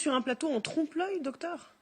sur un plateau, on trompe l'œil, docteur?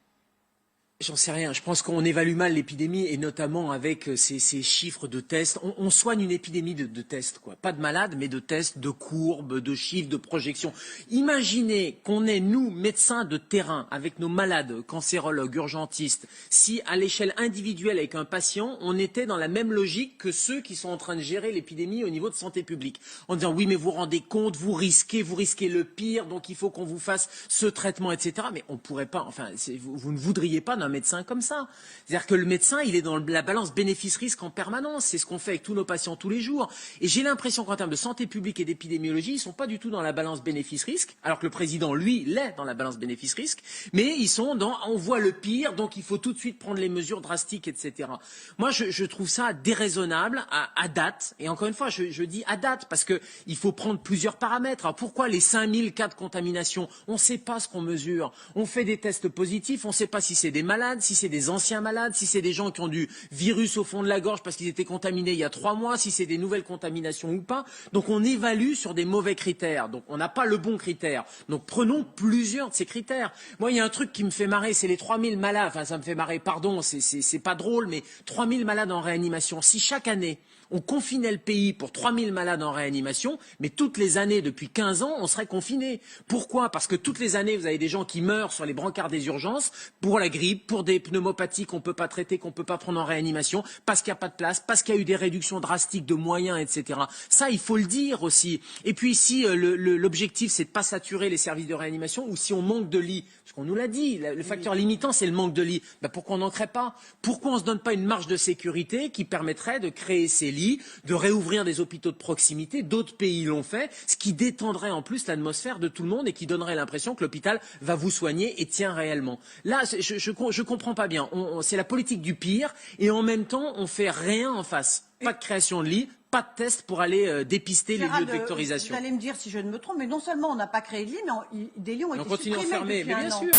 J'en sais rien. Je pense qu'on évalue mal l'épidémie et notamment avec ces chiffres de tests. On soigne une épidémie de tests, quoi. Pas de malades, mais de tests, de courbes, de chiffres, de projections. Imaginez qu'on est, nous, médecins de terrain, avec nos malades, cancérologues, urgentistes, si à l'échelle individuelle avec un patient, on était dans la même logique que ceux qui sont en train de gérer l'épidémie au niveau de santé publique. En disant, oui, mais vous vous rendez compte, vous risquez le pire, donc il faut qu'on vous fasse ce traitement, etc. Mais on pourrait pas, enfin, vous ne voudriez pas d'un médecin comme ça. C'est-à-dire que le médecin, il est dans la balance bénéfice-risque en permanence. C'est ce qu'on fait avec tous nos patients tous les jours. Et j'ai l'impression qu'en termes de santé publique et d'épidémiologie, ils sont pas du tout dans la balance bénéfice-risque, alors que le président, lui, l'est dans la balance bénéfice-risque, mais ils sont dans on voit le pire, donc il faut tout de suite prendre les mesures drastiques, etc. Moi, je trouve ça déraisonnable à date. Et encore une fois, je dis à date, parce qu'il faut prendre plusieurs paramètres. Alors pourquoi les 5000 cas de contamination? On ne sait pas ce qu'on mesure. On fait des tests positifs, on ne sait pas si c'est des malades, si c'est des anciens malades, si c'est des gens qui ont du virus au fond de la gorge parce qu'ils étaient contaminés il y a 3 mois, si c'est des nouvelles contaminations ou pas. Donc on évalue sur des mauvais critères. Donc on n'a pas le bon critère. Donc prenons plusieurs de ces critères. Moi, il y a un truc qui me fait marrer, c'est les 3000 malades. Enfin, ça me fait marrer, pardon, c'est pas drôle, mais 3000 malades en réanimation. Si chaque année, on confinait le pays pour 3000 malades en réanimation, mais toutes les années, depuis 15 ans, on serait confiné. Pourquoi? Parce que toutes les années, vous avez des gens qui meurent sur les brancards des urgences pour la grippe, pour des pneumopathies qu'on ne peut pas traiter, qu'on ne peut pas prendre en réanimation, parce qu'il n'y a pas de place, parce qu'il y a eu des réductions drastiques de moyens, etc. Ça, il faut le dire aussi. Et puis si l'objectif, c'est de ne pas saturer les services de réanimation, ou si on manque de lits, parce qu'on nous l'a dit, le facteur limitant, c'est le manque de lits, ben pourquoi on n'en crée pas? Pourquoi on ne se donne pas une marge de sécurité qui permettrait de créer ces lits, de réouvrir des hôpitaux de proximité? D'autres pays l'ont fait, ce qui détendrait en plus l'atmosphère de tout le monde et qui donnerait l'impression que l'hôpital va vous soigner et tient réellement. Là, je comprends pas bien. C'est la politique du pire et en même temps, on fait rien en face. Pas de création de lits, pas de tests pour aller dépister les lieux de vectorisation. Vous allez me dire si je ne me trompe, mais non seulement on n'a pas créé de lits, mais des lits ont été supprimés. On continue à enfermer, mais bien sûr.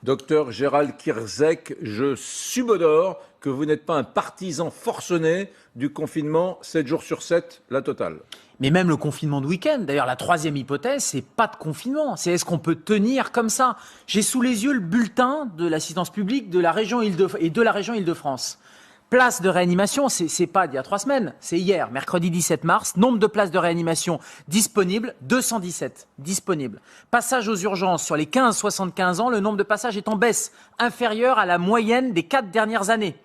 Docteur Gérald Kierzek, je subodore que vous n'êtes pas un partisan forcené du confinement 7 jours sur 7, la totale. Mais même le confinement de week-end, d'ailleurs la troisième hypothèse, c'est pas de confinement, c'est est-ce qu'on peut tenir comme ça? J'ai sous les yeux le bulletin de l'assistance publique de la région Île-de-France. Places de réanimation, c'est pas d'il y a 3 semaines, c'est hier, mercredi 17 mars. Nombre de places de réanimation disponibles, 217 disponibles. Passage aux urgences sur les 15-75 ans, le nombre de passages est en baisse, inférieur à la moyenne des 4 dernières années.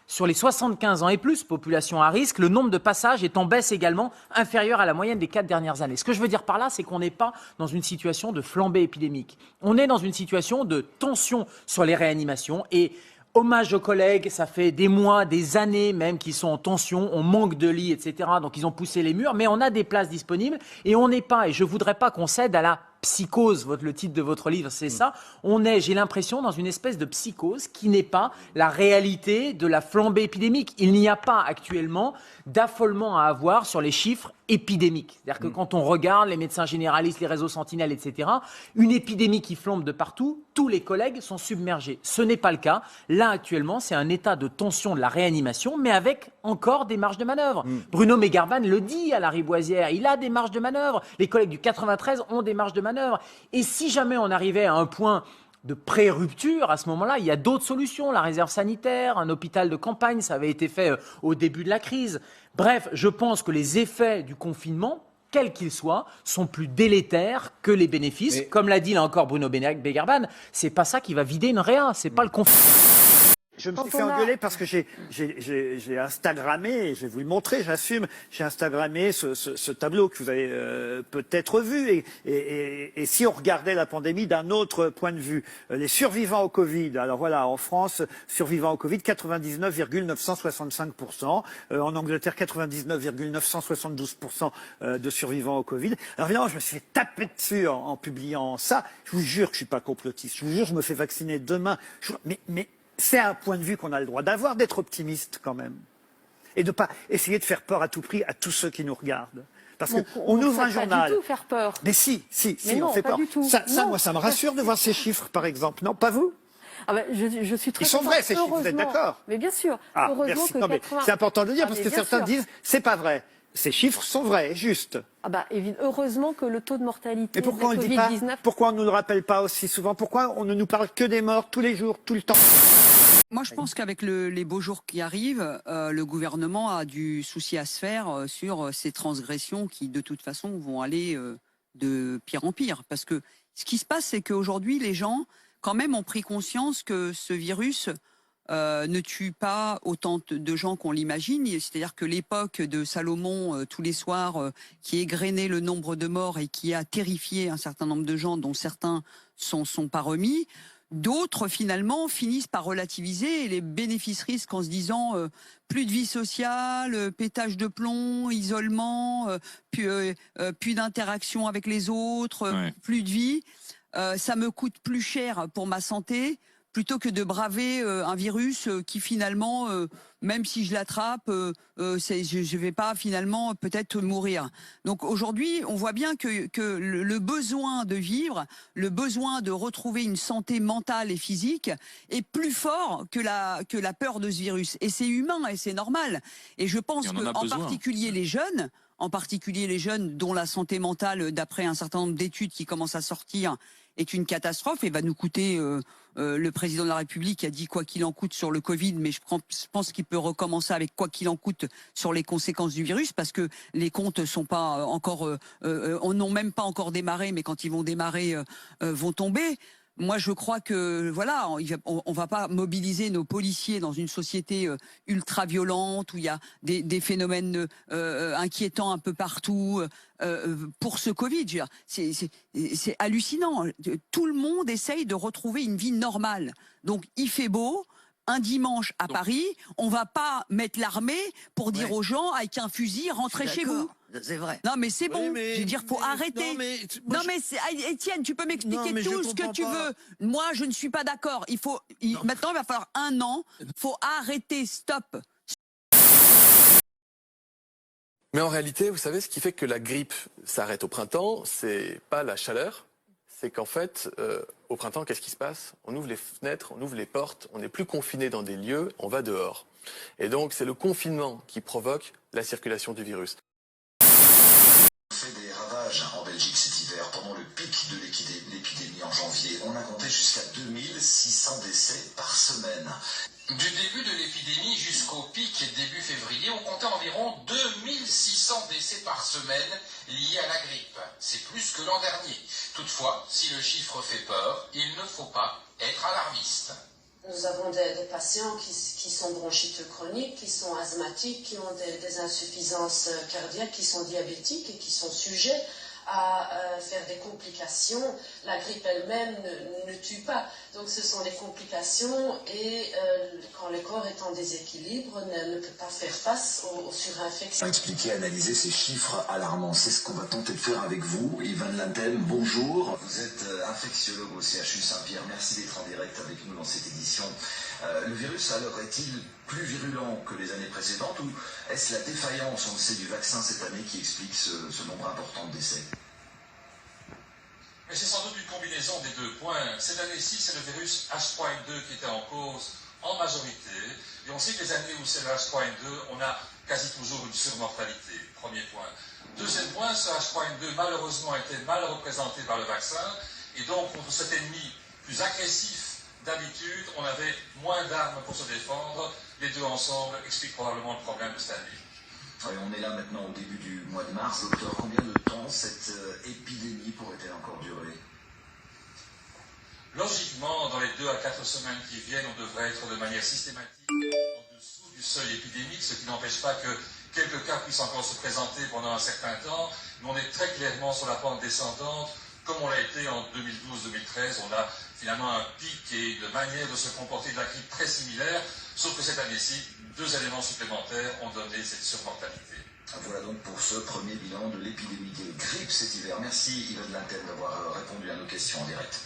Sur les 75 ans et plus, population à risque, le nombre de passages est en baisse également, inférieur à la moyenne des 4 dernières années. Ce que je veux dire par là, c'est qu'on n'est pas dans une situation de flambée épidémique. On est dans une situation de tension sur les réanimations et hommage aux collègues, ça fait des mois, des années même qu'ils sont en tension, on manque de lits, etc. Donc ils ont poussé les murs, mais on a des places disponibles et on n'est pas, et je ne voudrais pas qu'on cède à la psychose, le titre de votre livre, c'est ça. On est, j'ai l'impression, dans une espèce de psychose qui n'est pas la réalité de la flambée épidémique. Il n'y a pas actuellement d'affolement à avoir sur les chiffres épidémiques. C'est-à-dire que quand on regarde les médecins généralistes, les réseaux sentinelles, etc., une épidémie qui flambe de partout, tous les collègues sont submergés. Ce n'est pas le cas. Là, actuellement, c'est un état de tension de la réanimation, mais avec encore des marges de manœuvre. Bruno Megarban le dit à la Riboisière, il a des marges de manœuvre. Les collègues du 93 ont des marges de manœuvre. Et si jamais on arrivait à un point de pré-rupture, à ce moment-là, il y a d'autres solutions. La réserve sanitaire, un hôpital de campagne, ça avait été fait au début de la crise. Bref, je pense que les effets du confinement, quels qu'ils soient, sont plus délétères que les bénéfices. Mais comme l'a dit là encore Bruno Begarban, c'est pas ça qui va vider une réa, c'est pas le confinement. Je me suis fait engueuler parce que j'ai Instagrammé, et je vais vous le montrer, j'assume, j'ai Instagrammé ce tableau que vous avez peut-être vu. Et si on regardait la pandémie d'un autre point de vue, les survivants au Covid, alors voilà, en France, survivants au Covid, 99,965%, en Angleterre, 99,972% de survivants au Covid. Alors évidemment, je me suis fait taper dessus en publiant ça. Je vous jure que je suis pas complotiste, je vous jure, je me fais vacciner demain. Mais c'est un point de vue qu'on a le droit d'avoir, d'être optimiste quand même. Et de ne pas essayer de faire peur à tout prix à tous ceux qui nous regardent. Parce qu'on ouvre un journal. Pas du tout faire peur. Mais si, non, on fait peur. Du tout. Ça, moi, ça me rassure de voir ces chiffres, par exemple. Non, pas vous? Ah ben, je suis très Ils sont vrais, ces chiffres, vous êtes d'accord? Mais bien sûr. Ah, heureusement merci. que non, mais c'est important de le dire, parce que certains disent, c'est pas vrai. Ces chiffres sont vrais, justes. Ah bah, heureusement que le taux de mortalité Et pourquoi on de ne le dit pas? Covid-19... Pourquoi on ne nous le rappelle pas aussi souvent? Pourquoi on ne nous parle que des morts tous les jours, tout le temps? Moi, je pense qu'avec les beaux jours qui arrivent, le gouvernement a du souci à se faire sur ces transgressions qui, de toute façon, vont aller de pire en pire. Parce que ce qui se passe, c'est qu'aujourd'hui, les gens, quand même, ont pris conscience que ce virus ne tue pas autant de gens qu'on l'imagine. C'est-à-dire que l'époque de Salomon, tous les soirs, qui égrenait le nombre de morts et qui a terrifié un certain nombre de gens, dont certains sont pas remis, d'autres, finalement, finissent par relativiser les bénéfices-risques en se disant plus de vie sociale, pétage de plomb, isolement, plus d'interaction avec les autres, plus de vie. Ça me coûte plus cher pour ma santé plutôt que de braver un virus qui finalement, même si je l'attrape, je vais pas finalement peut-être mourir. Donc aujourd'hui, on voit bien que le besoin de vivre, le besoin de retrouver une santé mentale et physique est plus fort que la peur de ce virus. Et c'est humain et c'est normal. Et je pense qu'en particulier les jeunes, dont la santé mentale, d'après un certain nombre d'études qui commencent à sortir, est une catastrophe et va nous coûter, le président de la République a dit quoi qu'il en coûte sur le Covid, mais je pense qu'il peut recommencer avec quoi qu'il en coûte sur les conséquences du virus, parce que les comptes sont pas encore, n'ont même pas encore démarré, mais quand ils vont démarrer, vont tomber. Moi, je crois que voilà, on va pas mobiliser nos policiers dans une société ultra violente où il y a des phénomènes inquiétants un peu partout pour ce Covid. C'est hallucinant. Tout le monde essaye de retrouver une vie normale. Donc, il fait beau. Un dimanche à Paris, on va pas mettre l'armée pour dire aux gens avec un fusil rentrez chez vous. C'est vrai. Non mais c'est bon. Mais, je veux dire, faut arrêter. Non mais Étienne, tu peux m'expliquer tout ce que tu veux. Moi, je ne suis pas d'accord. Maintenant, il va falloir 1 an. Faut arrêter. Stop. Mais en réalité, vous savez, ce qui fait que la grippe s'arrête au printemps, c'est pas la chaleur. C'est qu'en fait, au printemps, qu'est-ce qui se passe? On ouvre les fenêtres, on ouvre les portes, on n'est plus confiné dans des lieux, on va dehors. Et donc, c'est le confinement qui provoque la circulation du virus. On fait des ravages en Belgique cet hiver. Pendant le pic de l'épidémie en janvier, on a compté jusqu'à 2600 décès par semaine. Du début de l'épidémie jusqu'au pic début février, on comptait environ 2600 décès par semaine liés à la grippe. C'est plus que l'an dernier. Toutefois, si le chiffre fait peur, il ne faut pas être alarmiste. Nous avons des patients qui sont bronchites chroniques, qui sont asthmatiques, qui ont des insuffisances cardiaques, qui sont diabétiques et qui sont sujets à faire des complications. La grippe elle-même ne tue pas. Donc ce sont des complications et quand le corps est en déséquilibre, ne peut pas faire face aux surinfections. Expliquer, analyser ces chiffres alarmants, c'est ce qu'on va tenter de faire avec vous. Yvan Lantem, bonjour. Vous êtes infectiologue au CHU Saint-Pierre. Merci d'être en direct avec nous dans cette édition. Le virus, alors, est-il plus virulent que les années précédentes ou est-ce la défaillance, on le sait, du vaccin cette année qui explique ce nombre important de décès? Mais c'est sans doute une combinaison des deux points. Cette année-ci, c'est le virus H3N2 qui était en cause en majorité. Et on sait que les années où c'est le H3N2, on a quasi toujours une surmortalité. Premier point. Deuxième point, ce H3N2 malheureusement était mal représenté par le vaccin. Et donc, contre cet ennemi plus agressif d'habitude, on avait moins d'armes pour se défendre. Les deux ensemble expliquent probablement le problème de cette année. Oui, on est là maintenant au début du mois de mars. Docteur, combien de temps cette épidémie pourrait-elle encore durer? Logiquement, dans les 2 à 4 semaines qui viennent, on devrait être de manière systématique en dessous du seuil épidémique, ce qui n'empêche pas que quelques cas puissent encore se présenter pendant un certain temps. Mais on est très clairement sur la pente descendante, comme on l'a été en 2012-2013. On a finalement un pic et une manière de se comporter de la grippe très similaire, sauf que cette année-ci, 2 éléments supplémentaires ont donné cette surmortalité. Voilà donc pour ce premier bilan de l'épidémie de grippe cet hiver. Merci Yvan Lantem d'avoir répondu à nos questions en direct.